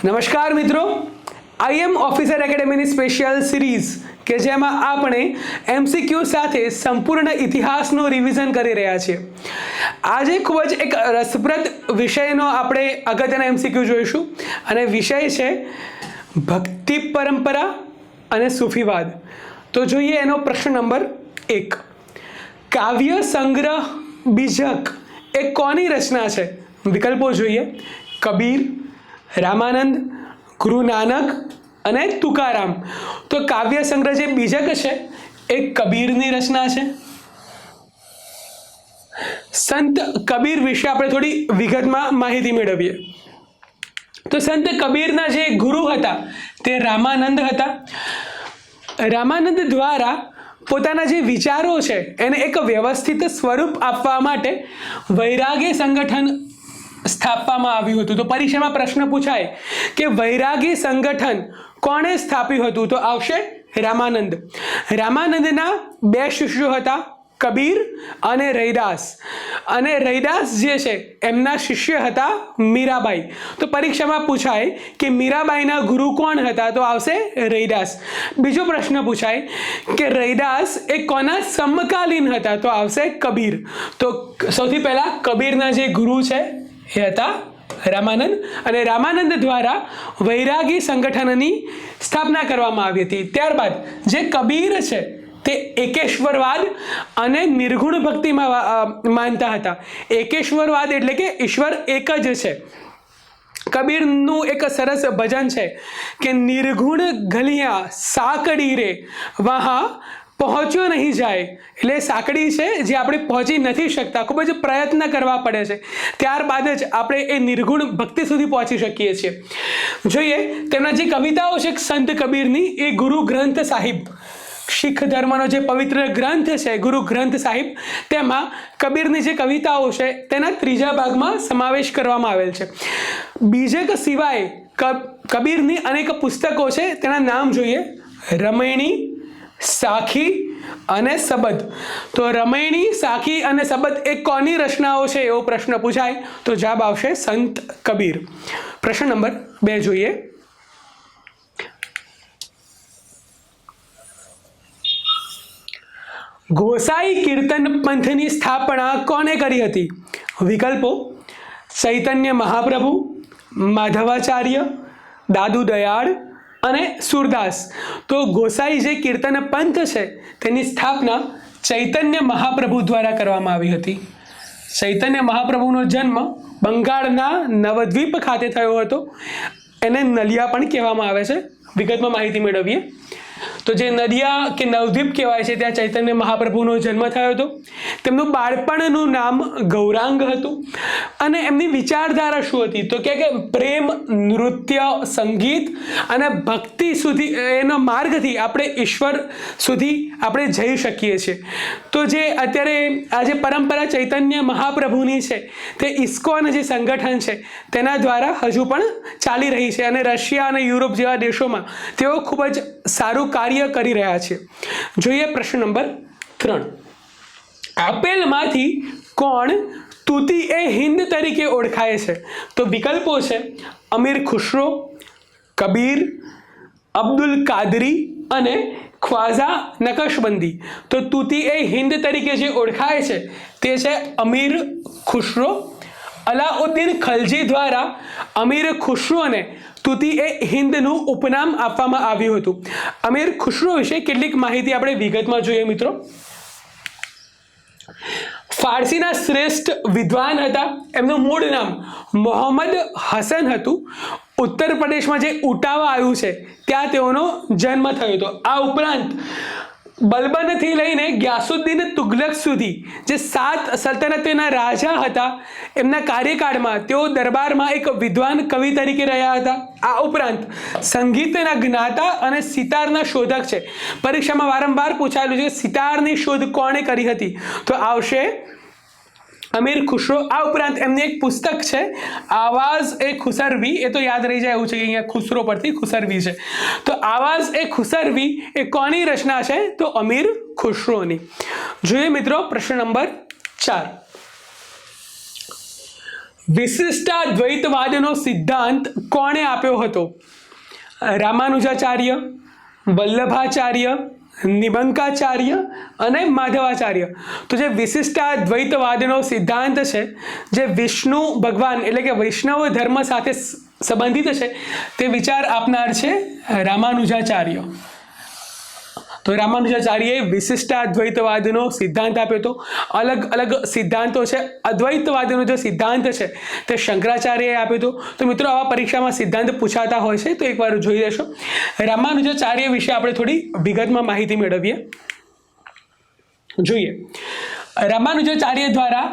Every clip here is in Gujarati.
નમસ્કાર મિત્રો, આઈએમ ઓફિસર એકેડેમીની સ્પેશિયલ સિરીઝ કે જેમાં આપણે એમસીક્યુ સાથે સંપૂર્ણ ઇતિહાસનું રિવિઝન કરી રહ્યા છીએ. આજે ખૂબ જ એક રસપ્રદ વિષયનો આપણે અગત્યના એમસીક્યુ જોઈશું અને વિષય છે ભક્તિ પરંપરા અને સૂફીવાદ. તો જોઈએ એનો પ્રશ્ન નંબર 1. કાવ્ય સંગ્રહ બીજક એ કોની રચના છે? વિકલ્પો જોઈએ: કબીર, રામાનંદ, ગુરુ નાનક અને તુકારામ. તો કાવ્ય સંગ્રહ જે બીજક છે એ કબીરની રચના છે. સંત કબીર વિશે આપણે થોડી વિગતમાં માહિતી મેળવીએ. તો સંત કબીરના જે ગુરુ હતા તે રામાનંદ હતા. રામાનંદ દ્વારા પોતાના જે વિચારો છે એને એક વ્યવસ્થિત સ્વરૂપ આપવા માટે વૈરાગી સંગઠન સ્થાપવામાં આવ્યું હતું. તો પરીક્ષામાં પ્રશ્ન પૂછાય કે વૈરાગી સંગઠન કોણે સ્થાપ્યું હતું? તો આવશે રામાનંદ. રામાનંદના 2 શિષ્યો હતા, કબીર અને રૈદાસ. અને રૈદાસ જે છે એમના શિષ્ય હતા મીરાબાઈ. તો પરીક્ષામાં પૂછાય કે મીરાબાઈના ગુરુ કોણ હતા? તો આવશે રૈદાસ. બીજો પ્રશ્ન પૂછાય કે રૈદાસ એ કોના સમકાલીન હતા? તો આવશે કબીર. તો સૌથી પહેલા કબીરના જે ગુરુ છે એ હતા રામાનંદ, અને રામાનંદ દ્વારા વૈરાગી સંગઠનની સ્થાપના કરવામાં આવી હતી. ત્યારબાદ જે કબીર છે તે એકેશ્વરવાદ અને નિર્ગુણ ભક્તિમાં માનતા હતા. એકેશ્વરવાદ એટલે કે ઈશ્વર એક જ છે. કબીરનું એક સરસ ભજન છે કે નિર્ગુણ ગલિયા સાકડી રે વહા પહોંચ્યો નહીં જાય. એટલે સાંકડી છે જે આપણે પહોંચી નથી શકતા, ખૂબ જ પ્રયત્ન કરવા પડે છે, ત્યારબાદ જ આપણે એ નિર્ગુણ ભક્તિ સુધી પહોંચી શકીએ છીએ. જોઈએ તેમના જે કવિતાઓ છે સંત કબીરની, એ ગુરુ ગ્રંથ સાહિબ, શીખ ધર્મનો જે પવિત્ર ગ્રંથ છે ગુરુ ગ્રંથ સાહિબ, તેમાં કબીરની જે કવિતાઓ છે તેના 3જા ભાગમાં સમાવેશ કરવામાં આવેલ છે. બીજક સિવાય કબીરની અનેક પુસ્તકો છે, તેના નામ જોઈએ: રમૈણી, સાખી અને સબદ. તો રમૈણી, સાખી અને સબદ એ કોની રચનાઓ છે એવો પ્રશ્ન પૂછાય તો જવાબ આવશે સંત કબીર. પ્રશ્ન નંબર 2 જોઈએ: ગોસાઈ કીર્તન પંથની સ્થાપના કોને કરી હતી? વિકલ્પો: ચૈતન્ય મહાપ્રભુ, માધવાચાર્ય, દાદુ દયાળ અને સુરદાસ. તો ગોસાઈ જે કીર્તન પંથ છે તેની સ્થાપના ચૈતન્ય મહાપ્રભુ દ્વારા કરવામાં આવી હતી. ચૈતન્ય મહાપ્રભુનો જન્મ બંગાળના નવદ્વીપ ખાતે થયો હતો. એને નલિયા પણ કહેવામાં આવે છે. વિગતમાં માહિતી મેળવીએ તો જે નદિયા કે નવદ્વીપ કહેવાય છે ત્યાં ચૈતન્ય મહાપ્રભુનો જન્મ થયો હતો. તેમનું બાળપણનું નામ ગૌરાંગ હતું. અને એમની વિચારધારા શું હતી? તો કે પ્રેમ, નૃત્ય, સંગીત અને ભક્તિ સુધી એનો માર્ગથી આપણે ઈશ્વર સુધી આપણે જઈ શકીએ છીએ. તો જે અત્યારે આ જે પરંપરા ચૈતન્ય મહાપ્રભુની છે તે ઇસ્કોન જે સંગઠન છે તેના દ્વારા હજુ પણ ચાલી રહી છે, અને રશિયા અને યુરોપ જેવા દેશોમાં તેઓ ખૂબ જ સારું કાર્ય કરી રહ્યા છે. જોઈએ પ્રશ્ન નંબર 3. આપેલમાંથી કોણ તૂતી એ હિન્દ તરીકે ઓળખાય છે? તો વિકલ્પો છે: અમીર ખુશરો, કબીર, અબ્દુલ કાદરી અને ખ્વાજા નકશબંધી. તો તૂતી એ હિન્દ તરીકે જે ઓળખાય છે તે છે અમીર ખુશરો. અલાઉદ્દીન ખલજી દ્વારા અમીર ખુશરોને તૂતી એ હિન્દનું ઉપનામ આપવામાં આવ્યું હતું. અમીર ખુશરો વિશે કેટલીક માહિતી આપણે વિગતમાં જોઈએ મિત્રો. ફારસીના શ્રેષ્ઠ વિદ્વાન હતા. એમનું મૂળ નામ મોહમ્મદ હસન હતું. ઉત્તર પ્રદેશમાં જે ઉટાવા આવ્યું છે ત્યાં તેઓનો જન્મ થયો હતો. આ ઉપરાંત બલબનથી લઈને ગ્યાસુદ્દીન તુગલક સુધી જે 7 સલ્તનતના રાજા હતા, એમના કાર્યકાળમાં તેઓ દરબારમાં એક વિદ્વાન કવિ તરીકે રહ્યા હતા. આ ઉપરાંત સંગીતના જ્ઞાતા અને સિતારના શોધક છે. પરીક્ષામાં વારંવાર પૂછાયેલું છે સિતારની શોધ કોણે કરી હતી? તો આવશે અમીર ખુશરો. આ ઉપરાંત એમની એક પુસ્તક છે આવાઝ એ ખુસરવી. એ તો યાદ રહી જાય એવું છે કે અહીંયા ખુસરો પરથી ખુસરવી છે. તો આવાઝ એ ખુસરવી એ કોની રચના છે? તો અમીર ખુશરોની. જોઈએ મિત્રો પ્રશ્ન નંબર 4. વિશિષ્ટાદ્વૈતવાદનો સિદ્ધાંત કોણે આપ્યો હતો? રામાનુજાચાર્ય, વલ્લભાચાર્ય, નિબંકાચાર્ય અને માધવાચાર્ય. તો જે વિશિષ્ટાદ્વૈતવાદનો સિદ્ધાંત છે, જે વિષ્ણુ ભગવાન એટલે કે વૈષ્ણવ ધર્મ સાથે સંબંધિત છે, તે વિચાર આપનાર છે રામાનુજાચાર્ય. તો રામાનુજાચાર્યએ વિશિષ્ટાદ્વૈતવાદનો સિદ્ધાંત આપ્યો હતો. અલગ અલગ સિદ્ધાંતો છે. અદ્વૈતવાદનો જે સિદ્ધાંત છે તે શંકરાચાર્યએ આપ્યો હતો. તો મિત્રો આવા પરીક્ષામાં સિદ્ધાંત પૂછાતા હોય છે, તો એકવાર જોઈ લેશો. રામાનુજાચાર્ય વિશે આપણે થોડી વિગતમાં માહિતી મેળવીએ. જોઈએ, રામાનુજાચાર્ય દ્વારા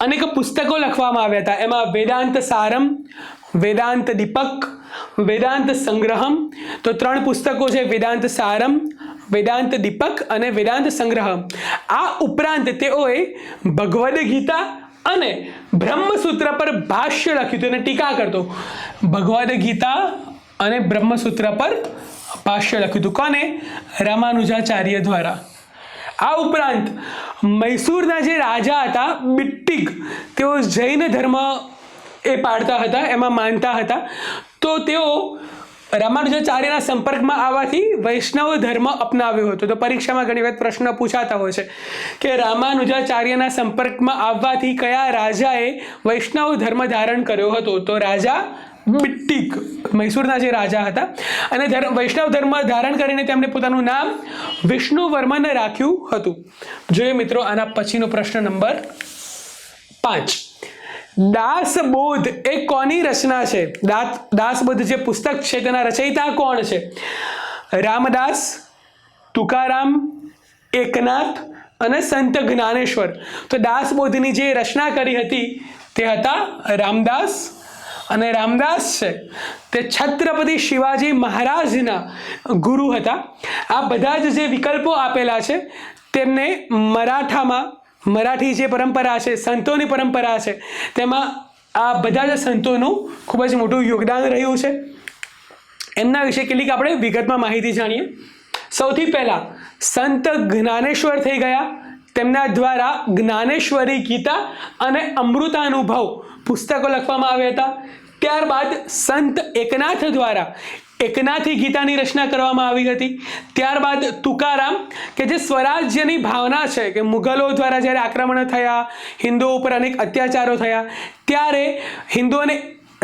અનેક પુસ્તકો લખવામાં આવ્યા હતા. એમાં વેદાંત સારમ, વેદાંત દીપક, વેદાંત સંગ્રહમ. તો 3 પુસ્તકો છે: વેદાંત સારમ, વેદાંત દીપક અને વેદાંત સંગ્રહ. આ ઉપરાંત તેઓએ ભગવદ્ ગીતા અને બ્રહ્મસૂત્ર પર ભાષ્ય લખ્યું હતું અને ટીકા કરતો. ભગવદ્ ગીતા અને બ્રહ્મસૂત્ર પર ભાષ્ય લખ્યું હતું. કોને? રામાનુજાચાર્ય દ્વારા. આ ઉપરાંત મૈસૂરના જે રાજા હતા બિટ્ટિક, તેઓ જૈન ધર્મ એ પાળતા હતા, એમાં માનતા હતા. તો તેઓ રામાનુજાચાર્યના સંપર્કમાં આવવાથી વૈષ્ણવ ધર્મ અપનાવ્યો હતો. તો પરીક્ષામાં ઘણી વખત પ્રશ્ન પૂછાતા હોય છે કે રામાનુજાચાર્યના સંપર્કમાં આવવાથી કયા રાજાએ વૈષ્ણવ ધર્મ ધારણ કર્યો હતો? તો રાજા બિટ્ટિક, મૈસૂરના જે રાજા હતા, અને વૈષ્ણવ ધર્મ ધારણ કરીને તેમણે પોતાનું નામ વિષ્ણુવર્મન રાખ્યું હતું. જોઈએ મિત્રો આના પછીનો પ્રશ્ન નંબર 5. દાસબોધ એ કોની રચના છે? દાસબોધ જે પુસ્તક છે તેના રચયિતા કોણ છે? રામદાસ, તુકારામ, એકનાથ અને સંત જ્ઞાનેશ્વર. તો દાસબોધની જે રચના કરી હતી તે હતા રામદાસ. અને રામદાસ છે તે છત્રપતિ શિવાજી મહારાજના ગુરુ હતા. આ બધા જ જે વિકલ્પો આપેલા છે તેમને મરાઠી જે પરંપરા છે, સંતોની પરંપરા છે, તેમાં આ બધા જ સંતોનું ખૂબ જ મોટું યોગદાન રહ્યું છે. એમના વિશે કેટલીક આપણે વિગતમાં માહિતી જાણીએ. સૌથી પહેલાં સંત જ્ઞાનેશ્વર થઈ ગયા. તેમના દ્વારા જ્ઞાનેશ્વરી ગીતા અને અમૃતાનુભવ પુસ્તકો લખવામાં આવ્યા હતા. ત્યારબાદ સંત એકનાથ દ્વારા એકનાથી ગીતાની રચના કરવામાં આવી હતી. ત્યારબાદ તુકારામ, કે જે સ્વરાજ્યની ભાવના છે કે મુગલો દ્વારા જ્યારે આક્રમણ થયા, હિન્દુઓ ઉપર અનેક અત્યાચારો થયા, ત્યારે હિન્દુઓને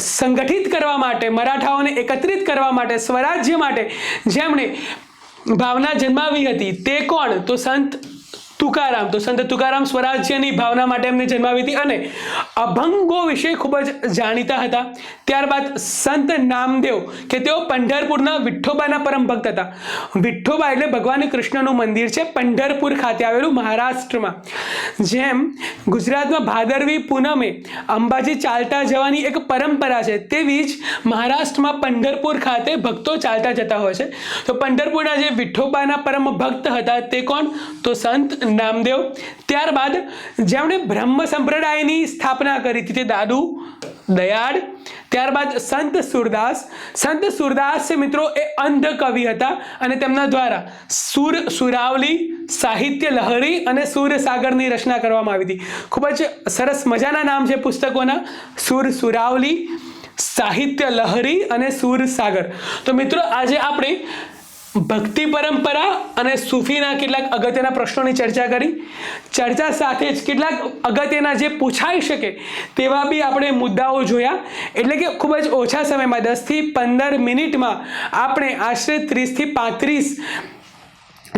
સંગઠિત કરવા માટે, મરાઠાઓને એકત્રિત કરવા માટે, સ્વરાજ્ય માટે જેમણે ભાવના જન્માવી હતી તે કોણ? તો સંત તુકારામ. તો સંત તુકારામ સ્વરાજ્યની ભાવના માટે એમને જન્માવી હતી અને અભંગો વિશે ખૂબ જ જાણીતા હતા. ત્યારબાદ સંત નામદેવ, કે તેઓ પંઢરપુરના વિઠ્ઠોબાના પરમ ભક્ત હતા. વિઠ્ઠોબા એટલે ભગવાન કૃષ્ણનું મંદિર છે પંઢરપુર ખાતે આવેલું મહારાષ્ટ્રમાં. જેમ ગુજરાતમાં ભાદરવી પૂનમે અંબાજી ચાલતા જવાની એક પરંપરા છે, તેવી જ મહારાષ્ટ્રમાં પંઢરપુર ખાતે ભક્તો ચાલતા જતા હોય છે. તો પંઢરપુરના જે વિઠ્ઠોબાના પરમ ભક્ત હતા તે કોણ? તો સંત નામદેવ. ત્યારબાદ જેમણે બ્રહ્મ સંપ્રદાયની સ્થાપના કરી હતી તે દાદુ દયાળ. ત્યારબાદ સંત સુરદાસ. સંત સુરદાસ મિત્રો એ અંધ કવિ હતા અને તેમના દ્વારા સુરાવલી, સાહિત્ય લહરી અને સુરસાગરની રચના કરવામાં આવી હતી. ખૂબ જ સરસ મજાના નામ છે પુસ્તકોના: સુરાવલી, સાહિત્ય લહરી અને સુરસાગર. તો મિત્રો આજે આપણે ભક્તિ પરંપરા અને સૂફીના કેટલાક અગત્યના પ્રશ્નોની ચર્ચા કરી. ચર્ચા સાથે જ કેટલાક અગત્યના જે પૂછાઈ શકે તેવા બી આપણે મુદ્દાઓ જોયા. એટલે કે ખૂબ જ ઓછા સમયમાં 10 થી 15 મિનિટમાં આપણે આશરે 30 થી 35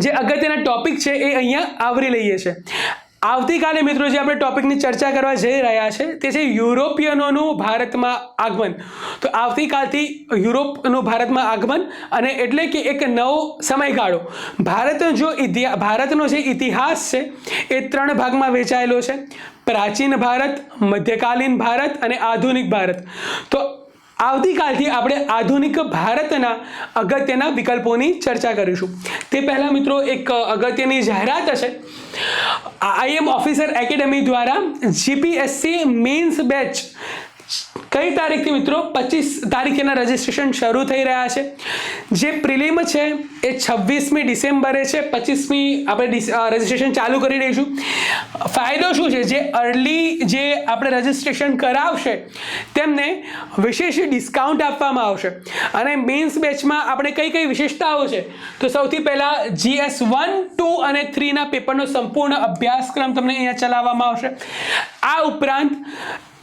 જે અગત્યના ટોપિક છે એ અહીંયા આવરી લઈએ છીએ. આવતીકાલે મિત્રો જે આપણે ટોપિકની ચર્ચા કરવા જઈ રહ્યા છે તે છે યુરોપિયનોનું ભારતમાં આગમન. તો આવતીકાલથી યુરોપનું ભારતમાં આગમન, અને એટલે કે એક નવો સમયગાળો. ભારતનો જે ઇતિહાસ છે એ 3 ભાગમાં વહેંચાયેલો છે: પ્રાચીન ભારત, મધ્યકાલીન ભારત અને આધુનિક ભારત. તો આવતીકાલથી આપણે આધુનિક ભારતના અગત્યના વિકલ્પોની ચર્ચા કરીશું. તે પહેલાં મિત્રો એક અગત્યની જાહેરાત હશે. IAM ઓફિસર એકેડમી દ્વારા GPSC મેન્સ બેચ કઈ તારીખથી મિત્રો 25 તારીખે એના રજિસ્ટ્રેશન શરૂ થઈ રહ્યા છે. જે પ્રિલિમ છે એ 26મી ડિસેમ્બરે છે. 25મી આપણે રજિસ્ટ્રેશન ચાલુ કરી દઈશું. ફાયદો શું છે? જે અર્લી જે આપણે રજિસ્ટ્રેશન કરાવશે તેમને વિશેષ ડિસ્કાઉન્ટ આપવામાં આવશે. અને મેન્સ બેચમાં આપણે કઈ કઈ વિશેષતાઓ છે તો સૌથી પહેલાં GS 1, 2 અને 3ના પેપરનો સંપૂર્ણ અભ્યાસક્રમ તમને અહીંયા ચલાવવામાં આવશે. આ ઉપરાંત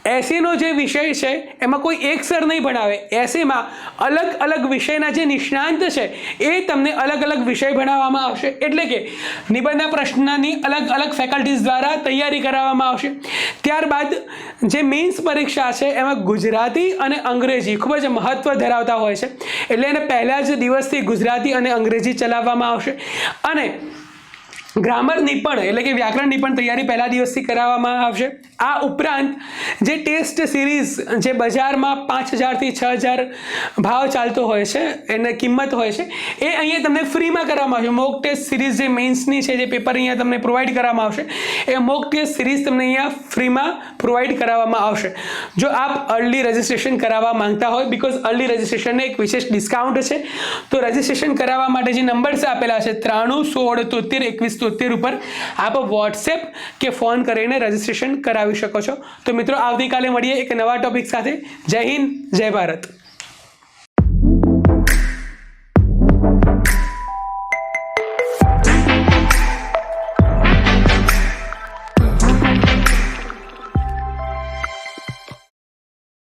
એસેનો જે વિષય છે એમાં કોઈ એક સર નહીં ભણાવે. એસેમાં અલગ અલગ વિષયના જે નિષ્ણાંત છે એ તમને અલગ અલગ વિષય ભણાવવામાં આવશે. એટલે કે નિબંધના પ્રશ્નની અલગ અલગ ફેકલ્ટીઝ દ્વારા તૈયારી કરાવવામાં આવશે. ત્યારબાદ જે મેન્સ પરીક્ષા છે એમાં ગુજરાતી અને અંગ્રેજી ખૂબ જ મહત્ત્વ ધરાવતા હોય છે. એટલે એને પહેલા જ દિવસથી ગુજરાતી અને અંગ્રેજી ચલાવવામાં આવશે. અને ગ્રામરની પણ એટલે કે વ્યાકરણની પણ તૈયારી પહેલા દિવસથી કરાવવામાં આવશે. આ ઉપરાંત જે ટેસ્ટ સિરીઝ જે બજારમાં 5000થી 6000 ભાવ ચાલતો હોય છે એને કિંમત હોય છે એ અહીંયા તમને ફ્રીમાં કરવામાં આવશે. મોક ટેસ્ટ સિરીઝ જે મેન્સની છે જે પેપર અહીંયા તમને પ્રોવાઈડ કરવામાં આવશે એ મોક ટેસ્ટ સિરીઝ તમને અહીંયા ફ્રીમાં પ્રોવાઈડ કરાવવામાં આવશે. જો આપ અર્લી રજિસ્ટ્રેશન કરાવવા માંગતા હોય, બિકોઝ અર્લી રજિસ્ટ્રેશનને એક વિશેષ ડિસ્કાઉન્ટ છે, તો રજિસ્ટ્રેશન કરાવવા માટે જે નંબર્સ આપેલા છે 93 16 73 21 73 ઉપર આપ વોટ્સએપ કે ફોન કરીને રજિસ્ટ્રેશન કરાવી શકો છો. તો મિત્રો આવતીકાલે મળીએ એક નવા ટોપિક સાથે. જય હિન્દ, જય ભારત.